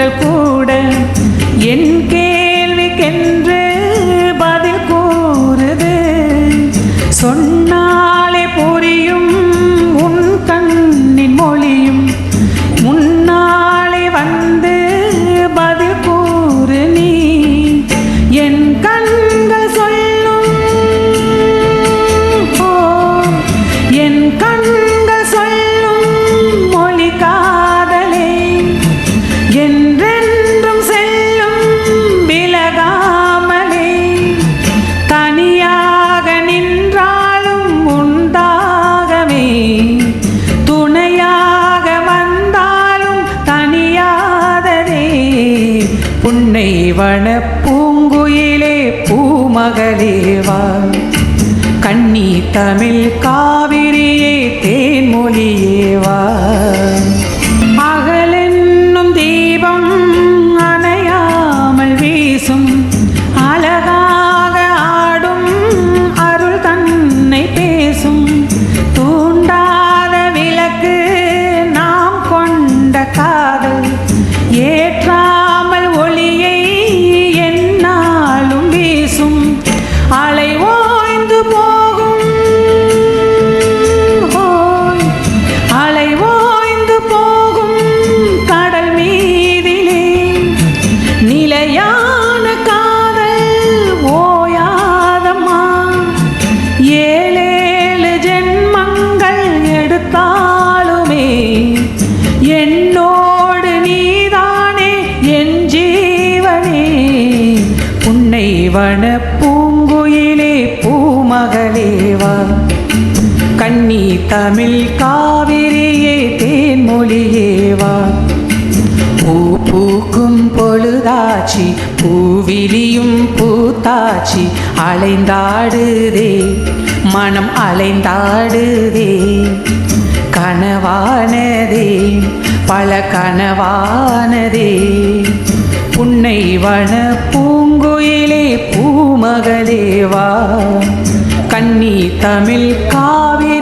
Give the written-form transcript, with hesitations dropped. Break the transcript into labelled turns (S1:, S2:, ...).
S1: குரல் கூட என் கேள்விக்கென்று பதில் கூறுது. சொன்னாலே புரியும் உன் கண்ணின் மொழியும், முன்னாலே வந்து பதில் கூறு நீ. என் கண்கள் சொல்லும், என் கண்கள் சொல்லும் மொழி காதலே, என்றென்றும் செல்லும் விலகாமலே. தனியாக நின்றாலும் உண்டாகவே, துணையாக வந்தாலும் தனியாததே. புன்னை வன பூங்குயிலே பூமகளேவா, கண்ணி தமிழ் காவிரியே தேன்மொழியேவா. அகலென்னும் தீபம் அணையாமல் வீசும், அழகாக ஆடும் அருள் தன்னை பேசும். தூண்டாத விளக்கு நாம் கொண்ட காதல், ஏற்றாமல் ஒளியை என்னாலும் வீசும். அலை ஓய்ந்து போகும், அலை ஓய்ந்து போகும் கடல் மீதிலே, நிலையான காதல் ஓயாதம்மா. ஏழேழு ஜென்மங்கள் எடுத்தாலுமே என்னோடு நீதானே என் ஜீவனே. புன்னை வன பூங்குயிலே பூமகளேவா, கண்ணி தமிழ் காவிரியே தேன்மொழியேவா. பூ பூக்கும் பொழுதாச்சி, பூவிலியும் பூத்தாச்சி. அலைந்தாடுதே மனம் அலைந்தாடுதே, கனவானதே பல கனவானதே. புன்னை வன பூங்குயிலே பூமகளேவா, கண்ணி தமிழ் காவிரி